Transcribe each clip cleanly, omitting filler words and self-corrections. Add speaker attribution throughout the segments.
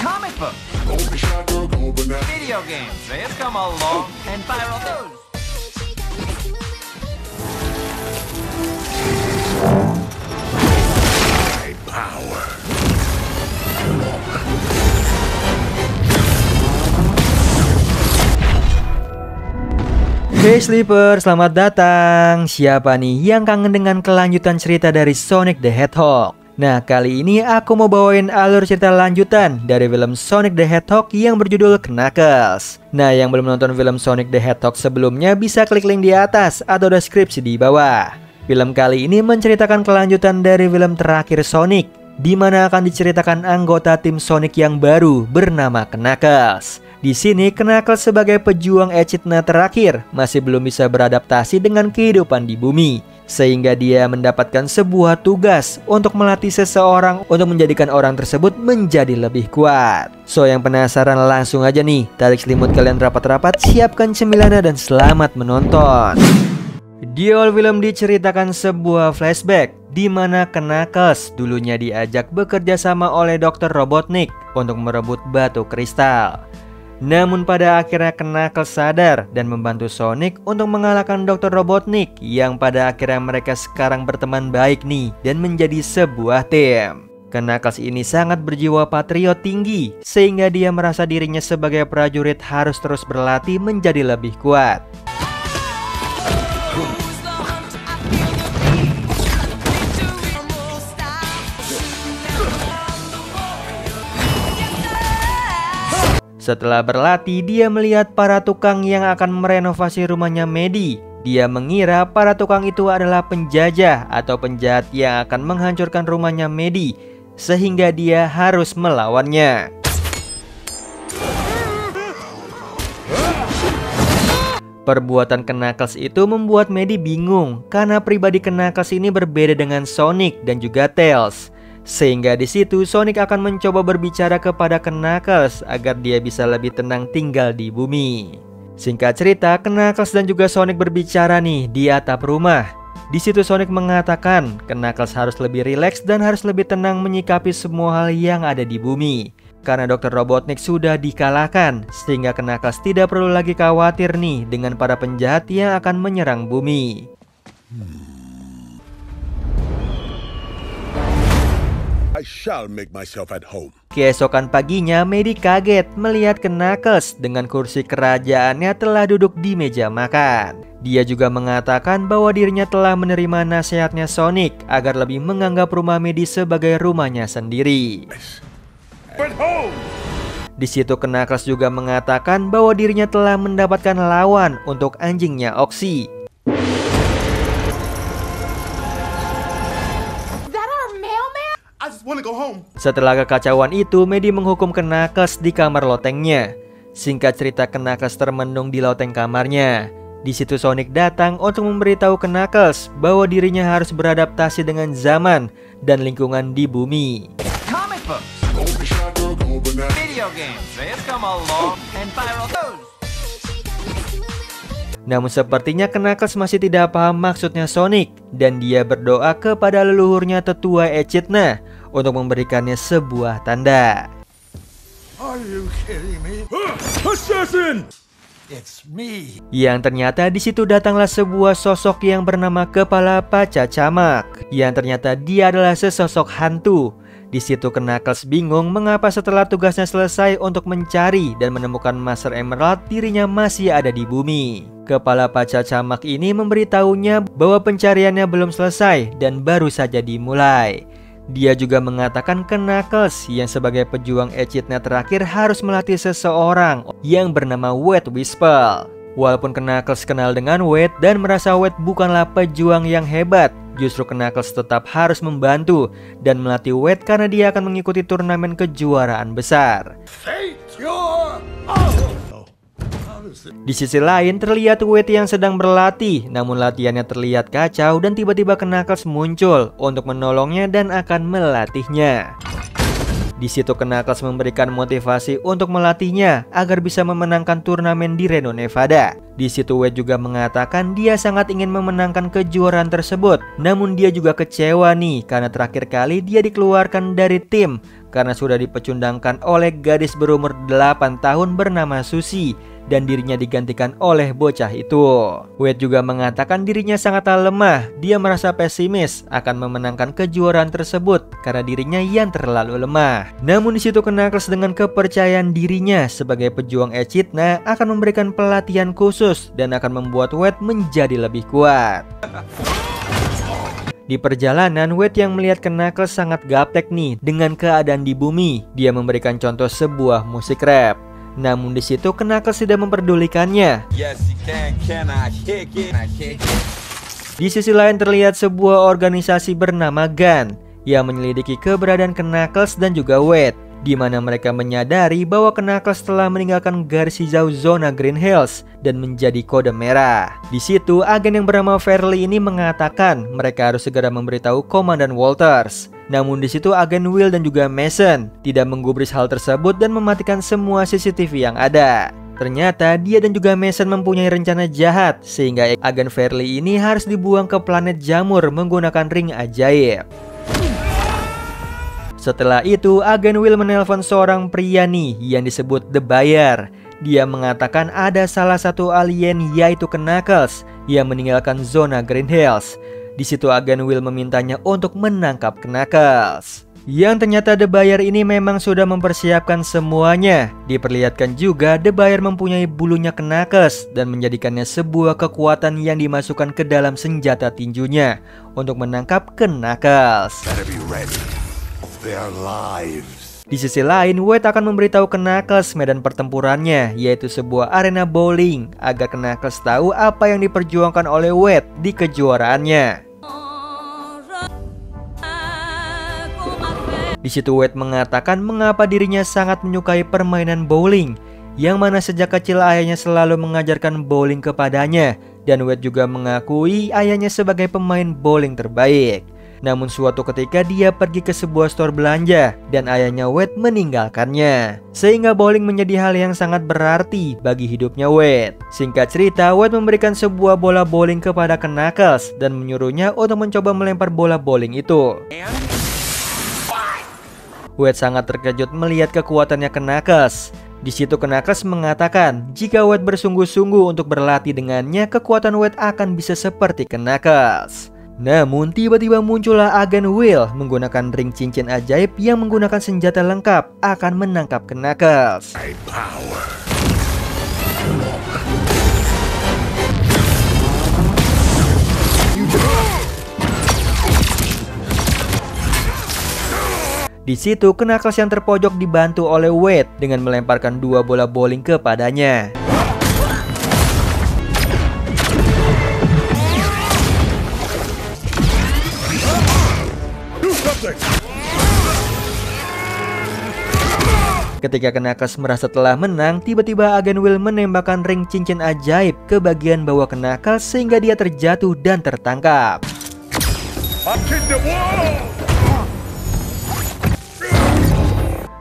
Speaker 1: comic books, video games, they've come along, and viral news.
Speaker 2: My power.
Speaker 3: Hey Sleeper, selamat datang. Siapa nih yang kangen dengan kelanjutan cerita dari Sonic the Hedgehog? Nah, kali ini aku mau bawain alur cerita lanjutan dari film Sonic the Hedgehog yang berjudul Knuckles. Nah, yang belum nonton film Sonic the Hedgehog sebelumnya bisa klik link di atas atau deskripsi di bawah. Film kali ini menceritakan kelanjutan dari film terakhir Sonic, di mana akan diceritakan anggota tim Sonic yang baru bernama Knuckles. Di sini Knuckles sebagai pejuang Echidna terakhir masih belum bisa beradaptasi dengan kehidupan di bumi, sehingga dia mendapatkan sebuah tugas untuk melatih seseorang untuk menjadikan orang tersebut menjadi lebih kuat. So, yang penasaran langsung aja nih, tarik selimut kalian rapat-rapat, siapkan cemilannya dan selamat menonton. Di awal film diceritakan sebuah flashback di mana Knuckles dulunya diajak bekerja sama oleh Dr. Robotnik untuk merebut batu kristal. Namun pada akhirnya Knuckles sadar dan membantu Sonic untuk mengalahkan Dr. Robotnik, yang pada akhirnya mereka sekarang berteman baik nih dan menjadi sebuah tim. Knuckles ini sangat berjiwa patriot tinggi, sehingga dia merasa dirinya sebagai prajurit harus terus berlatih menjadi lebih kuat. Setelah berlatih, dia melihat para tukang yang akan merenovasi rumahnya Medi. Dia mengira para tukang itu adalah penjajah atau penjahat yang akan menghancurkan rumahnya Medi, sehingga dia harus melawannya. Perbuatan Knuckles itu membuat Medi bingung karena pribadi Knuckles ini berbeda dengan Sonic dan juga Tails. Sehingga di situ Sonic akan mencoba berbicara kepada Knuckles agar dia bisa lebih tenang tinggal di bumi. Singkat cerita, Knuckles dan juga Sonic berbicara nih di atap rumah. Di situ Sonic mengatakan Knuckles harus lebih rileks dan harus lebih tenang menyikapi semua hal yang ada di bumi, karena Dr. Robotnik sudah dikalahkan, sehingga Knuckles tidak perlu lagi khawatir nih dengan para penjahat yang akan menyerang bumi.
Speaker 2: I shall make myself at home.
Speaker 3: Keesokan paginya, Medi kaget melihat Knuckles dengan kursi kerajaannya telah duduk di meja makan. Dia juga mengatakan bahwa dirinya telah menerima nasihatnya Sonic agar lebih menganggap rumah Medi sebagai rumahnya sendiri.
Speaker 2: But home!
Speaker 3: Di situ Knuckles juga mengatakan bahwa dirinya telah mendapatkan lawan untuk anjingnya Oxy. Setelah kekacauan itu, Medi menghukum Knuckles di kamar lotengnya. Singkat cerita, Knuckles termenung di loteng kamarnya. Di situ Sonic datang untuk memberitahu Knuckles bahwa dirinya harus beradaptasi dengan zaman dan lingkungan di bumi.
Speaker 1: Comic books, video games, they've come along, and viral news.
Speaker 3: Namun sepertinya Knuckles masih tidak paham maksudnya Sonic, dan dia berdoa kepada leluhurnya tetua Echidna untuk memberikannya sebuah tanda.
Speaker 2: Are you kidding me? Assassin!
Speaker 1: It's me.
Speaker 3: Yang ternyata di situ datanglah sebuah sosok yang bernama Kepala Pacacamak, yang ternyata dia adalah sesosok hantu. Di situ Knuckles bingung mengapa setelah tugasnya selesai untuk mencari dan menemukan Master Emerald, dirinya masih ada di bumi. Kepala Pacacamak ini memberitahunya bahwa pencariannya belum selesai dan baru saja dimulai. Dia juga mengatakan Knuckles yang sebagai pejuang Echidna terakhir harus melatih seseorang yang bernama Wade Wispel. Walaupun Knuckles kenal dengan Wade dan merasa Wade bukanlah pejuang yang hebat, justru Knuckles tetap harus membantu dan melatih Wade karena dia akan mengikuti turnamen kejuaraan besar. Di sisi lain terlihat Wade yang sedang berlatih, namun latihannya terlihat kacau dan tiba-tiba Knuckles muncul untuk menolongnya dan akan melatihnya. Di situ Knuckles memberikan motivasi untuk melatihnya agar bisa memenangkan turnamen di Reno, Nevada. Di situ Wade juga mengatakan dia sangat ingin memenangkan kejuaraan tersebut. Namun dia juga kecewa nih karena terakhir kali dia dikeluarkan dari tim karena sudah dipecundangkan oleh gadis berumur 8 tahun bernama Susie dan dirinya digantikan oleh bocah itu. Wade juga mengatakan dirinya sangatlah lemah. Dia merasa pesimis akan memenangkan kejuaraan tersebut karena dirinya yang terlalu lemah. Namun di situ Knuckles dengan kepercayaan dirinya sebagai pejuang Echidna akan memberikan pelatihan khusus dan akan membuat Wade menjadi lebih kuat. Di perjalanan, Wade yang melihat Knuckles sangat gaptek nih dengan keadaan di bumi. Dia memberikan contoh sebuah musik rap. Namun di situ Knuckles tidak memperdulikannya. Di sisi lain terlihat sebuah organisasi bernama GUN yang menyelidiki keberadaan Knuckles dan juga Wade, di mana mereka menyadari bahwa Knuckles telah meninggalkan garis hijau zona Green Hills dan menjadi kode merah. Di situ agen yang bernama Fairly ini mengatakan mereka harus segera memberitahu Komandan Walters. Namun di situ agen Will dan juga Mason tidak menggubris hal tersebut dan mematikan semua CCTV yang ada. Ternyata dia dan juga Mason mempunyai rencana jahat sehingga agen Fairly ini harus dibuang ke planet Jamur menggunakan ring ajaib. Setelah itu, agen Will menelpon seorang pria nih yang disebut The Buyer. Dia mengatakan ada salah satu alien yaitu Knuckles yang meninggalkan zona Green Hills. Di situ agen Will memintanya untuk menangkap Knuckles. Yang ternyata The Buyer ini memang sudah mempersiapkan semuanya. Diperlihatkan juga The Buyer mempunyai bulunya Knuckles dan menjadikannya sebuah kekuatan yang dimasukkan ke dalam senjata tinjunya untuk menangkap Knuckles. Di sisi lain, Wade akan memberitahu Knuckles medan pertempurannya, yaitu sebuah arena bowling, agar Knuckles tahu apa yang diperjuangkan oleh Wade di kejuaraannya. Di situ Wade mengatakan mengapa dirinya sangat menyukai permainan bowling, yang mana sejak kecil ayahnya selalu mengajarkan bowling kepadanya, dan Wade juga mengakui ayahnya sebagai pemain bowling terbaik. Namun suatu ketika dia pergi ke sebuah store belanja dan ayahnya Wade meninggalkannya, sehingga bowling menjadi hal yang sangat berarti bagi hidupnya Wade. Singkat cerita, Wade memberikan sebuah bola bowling kepada Knuckles dan menyuruhnya untuk mencoba melempar bola bowling itu. Wade sangat terkejut melihat kekuatannya Knuckles. Di situ Knuckles mengatakan jika Wade bersungguh-sungguh untuk berlatih dengannya, kekuatan Wade akan bisa seperti Knuckles. Namun tiba-tiba muncullah agen Will menggunakan ring cincin ajaib yang menggunakan senjata lengkap akan menangkap Knuckles. Di situ Knuckles yang terpojok dibantu oleh Wade dengan melemparkan 2 bola bowling kepadanya. Ketika Knuckles merasa telah menang, tiba-tiba agen Will menembakkan ring cincin ajaib ke bagian bawah Knuckles sehingga dia terjatuh dan tertangkap.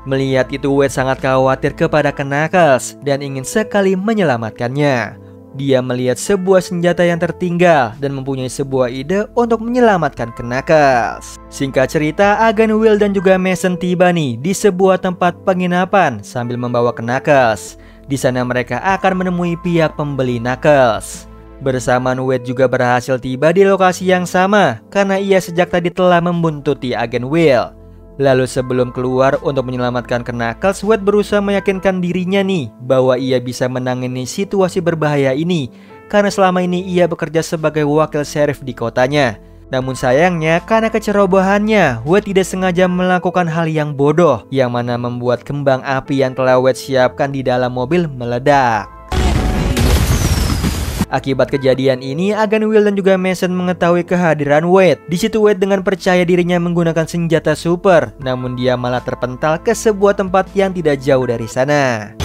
Speaker 3: Melihat itu, Wade sangat khawatir kepada Knuckles dan ingin sekali menyelamatkannya. Dia melihat sebuah senjata yang tertinggal dan mempunyai sebuah ide untuk menyelamatkan Knuckles. Singkat cerita, agen Will dan juga Mason tiba nih di sebuah tempat penginapan sambil membawa Knuckles. Di sana mereka akan menemui pihak pembeli Knuckles. Bersamaan Wade juga berhasil tiba di lokasi yang sama karena ia sejak tadi telah membuntuti agen Will. Lalu sebelum keluar untuk menyelamatkan Knuckles, Wade berusaha meyakinkan dirinya nih bahwa ia bisa menangani situasi berbahaya ini karena selama ini ia bekerja sebagai wakil sheriff di kotanya. Namun sayangnya karena kecerobohannya, Wade tidak sengaja melakukan hal yang bodoh yang mana membuat kembang api yang telah Wade siapkan di dalam mobil meledak. Akibat kejadian ini, agen Will dan juga Mason mengetahui kehadiran Wade. Di situ Wade dengan percaya dirinya menggunakan senjata super, namun dia malah terpental ke sebuah tempat yang tidak jauh dari sana.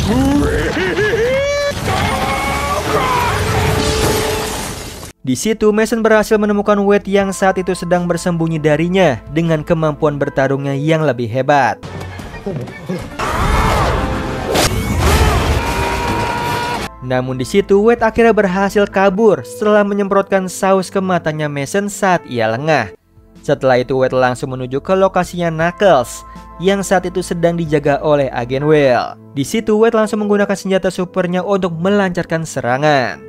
Speaker 3: Di situ Mason berhasil menemukan Wade yang saat itu sedang bersembunyi darinya dengan kemampuan bertarungnya yang lebih hebat. Namun di situ Wade akhirnya berhasil kabur setelah menyemprotkan saus ke matanya Mason saat ia lengah. Setelah itu Wade langsung menuju ke lokasinya Knuckles yang saat itu sedang dijaga oleh agen Will. Di situ Wade langsung menggunakan senjata supernya untuk melancarkan serangan.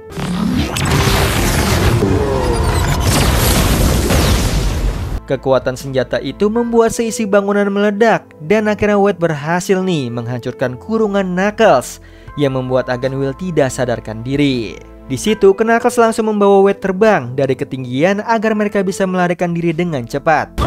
Speaker 3: Kekuatan senjata itu membuat seisi bangunan meledak dan akhirnya Wade berhasil menghancurkan kurungan Knuckles yang membuat agen Will tidak sadarkan diri. Di situ Knuckles langsung membawa Wade terbang dari ketinggian agar mereka bisa melarikan diri dengan cepat.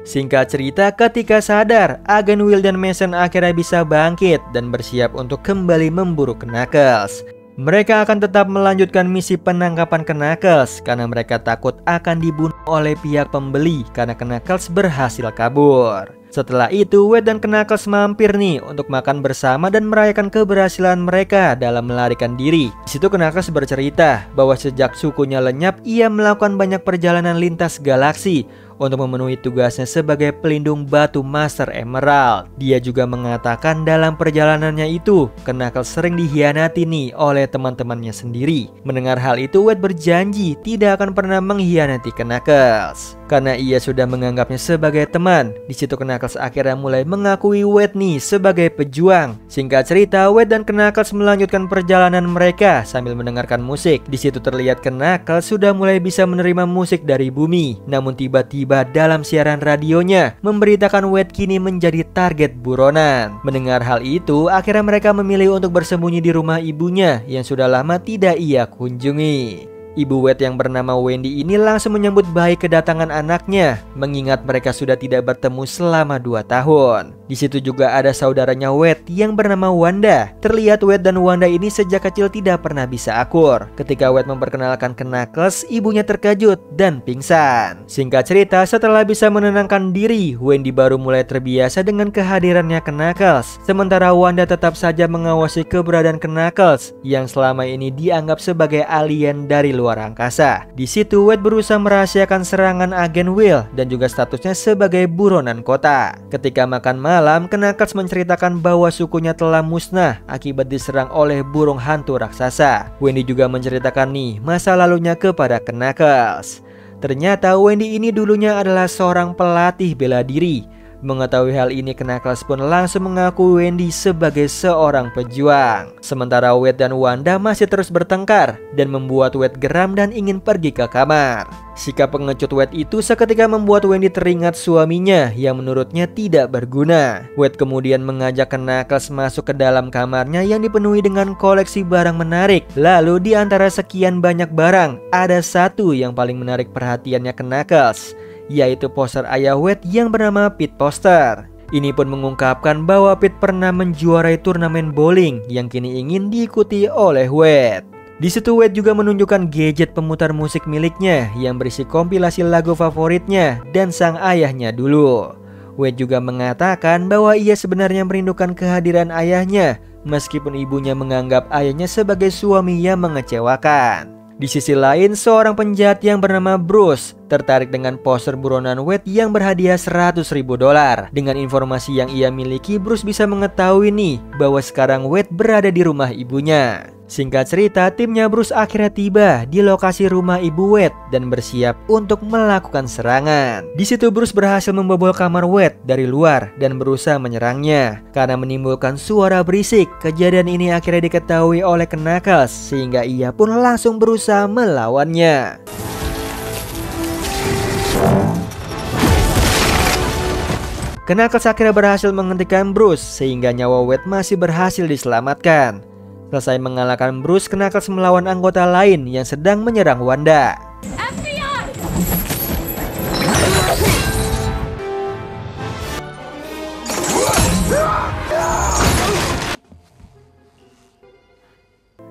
Speaker 3: Singkat cerita, ketika sadar, agen Will dan Mason akhirnya bisa bangkit dan bersiap untuk kembali memburu Knuckles. Mereka akan tetap melanjutkan misi penangkapan Knuckles karena mereka takut akan dibunuh oleh pihak pembeli karena Knuckles berhasil kabur. Setelah itu Wade dan Knuckles mampir untuk makan bersama dan merayakan keberhasilan mereka dalam melarikan diri. Di situ Knuckles bercerita bahwa sejak sukunya lenyap, ia melakukan banyak perjalanan lintas galaksi untuk memenuhi tugasnya sebagai pelindung batu Master Emerald. Dia juga mengatakan dalam perjalanannya itu, Knuckles sering dikhianati oleh teman-temannya sendiri. Mendengar hal itu, Wade berjanji tidak akan pernah mengkhianati Knuckles karena ia sudah menganggapnya sebagai teman. Di situ Knuckles akhirnya mulai mengakui Wade sebagai pejuang. Singkat cerita, Wade dan Knuckles melanjutkan perjalanan mereka sambil mendengarkan musik. Di situ terlihat Knuckles sudah mulai bisa menerima musik dari bumi. Namun tiba-tiba dalam siaran radionya memberitakan Wade kini menjadi target buronan. Mendengar hal itu, akhirnya mereka memilih untuk bersembunyi di rumah ibunya yang sudah lama tidak ia kunjungi. Ibu Wade yang bernama Wendy ini langsung menyambut baik kedatangan anaknya, mengingat mereka sudah tidak bertemu selama 2 tahun. Di situ juga ada saudaranya Wade yang bernama Wanda. Terlihat Wade dan Wanda ini sejak kecil tidak pernah bisa akur. Ketika Wade memperkenalkan Knuckles, ibunya terkejut dan pingsan. Singkat cerita, setelah bisa menenangkan diri, Wendy baru mulai terbiasa dengan kehadirannya Knuckles. Sementara Wanda tetap saja mengawasi keberadaan Knuckles yang selama ini dianggap sebagai alien dari luar angkasa. Di situ Wade berusaha merahasiakan serangan agen Will dan juga statusnya sebagai buronan kota. Ketika makan malam, Knuckles menceritakan bahwa sukunya telah musnah akibat diserang oleh burung hantu raksasa. Wendy juga menceritakan masa lalunya kepada Knuckles. Ternyata Wendy ini dulunya adalah seorang pelatih bela diri. Mengetahui hal ini, Knuckles pun langsung mengaku Wendy sebagai seorang pejuang. Sementara Wade dan Wanda masih terus bertengkar dan membuat Wade geram dan ingin pergi ke kamar. Sikap pengecut Wade itu seketika membuat Wendy teringat suaminya yang menurutnya tidak berguna. Wade kemudian mengajak Knuckles masuk ke dalam kamarnya yang dipenuhi dengan koleksi barang menarik. Lalu di antara sekian banyak barang, ada satu yang paling menarik perhatiannya Knuckles, yaitu poster ayah Wade yang bernama Pete Poster. Ini pun mengungkapkan bahwa Pete pernah menjuarai turnamen bowling yang kini ingin diikuti oleh Wade. Di situ Wade juga menunjukkan gadget pemutar musik miliknya yang berisi kompilasi lagu favoritnya dan sang ayahnya dulu. Wade juga mengatakan bahwa ia sebenarnya merindukan kehadiran ayahnya meskipun ibunya menganggap ayahnya sebagai suami yang mengecewakan. Di sisi lain, seorang penjahat yang bernama Bruce tertarik dengan poster buronan Wade yang berhadiah $100.000. Dengan informasi yang ia miliki, Bruce bisa mengetahui bahwa sekarang Wade berada di rumah ibunya. Singkat cerita, timnya Bruce akhirnya tiba di lokasi rumah ibu Wade dan bersiap untuk melakukan serangan. Di situ Bruce berhasil membobol kamar Wade dari luar dan berusaha menyerangnya. Karena menimbulkan suara berisik, kejadian ini akhirnya diketahui oleh Knuckles sehingga ia pun langsung berusaha melawannya. Knuckles akhirnya berhasil menghentikan Bruce sehingga nyawa Wade masih berhasil diselamatkan. Selesai mengalahkan Bruce, Knuckles melawan anggota lain yang sedang menyerang Wanda. FBI!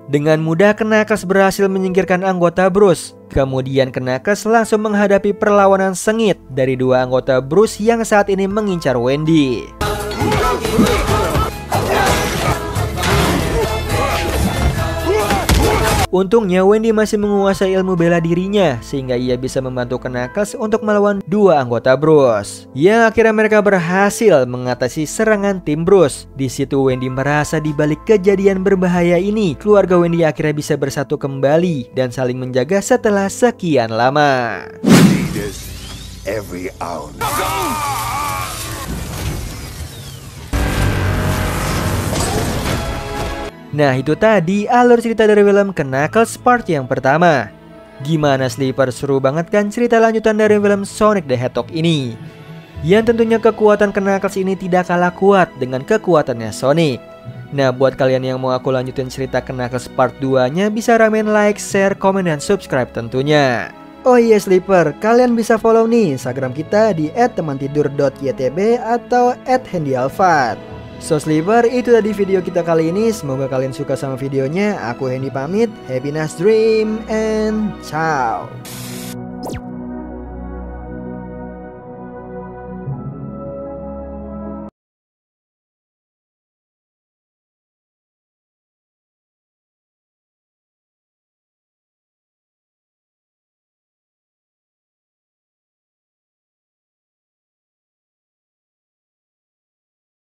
Speaker 3: Dengan mudah Knuckles berhasil menyingkirkan anggota Bruce. Kemudian Knuckles langsung menghadapi perlawanan sengit dari 2 anggota Bruce yang saat ini mengincar Wendy. Untungnya Wendy masih menguasai ilmu bela dirinya sehingga ia bisa membantu Knuckles untuk melawan dua anggota Bruce. Yang akhirnya mereka berhasil mengatasi serangan tim Bruce. Di situ Wendy merasa di balik kejadian berbahaya ini, keluarga Wendy akhirnya bisa bersatu kembali dan saling menjaga setelah sekian lama.
Speaker 2: Every hour.
Speaker 3: Nah itu tadi alur cerita dari film Knuckles part yang pertama. Gimana Sleeper, seru banget kan cerita lanjutan dari film Sonic the Hedgehog ini? Yang tentunya kekuatan Knuckles ini tidak kalah kuat dengan kekuatannya Sonic. Nah buat kalian yang mau aku lanjutin cerita Knuckles part 2 nya bisa ramen like, share, komen, dan subscribe tentunya. Oh iya Sleeper, kalian bisa follow nih Instagram kita di @temantidur.ytb atau @handyalfat. So Sleeper, itu tadi video kita kali ini. Semoga kalian suka sama videonya. Aku Hendy pamit. Happy nice dream and ciao.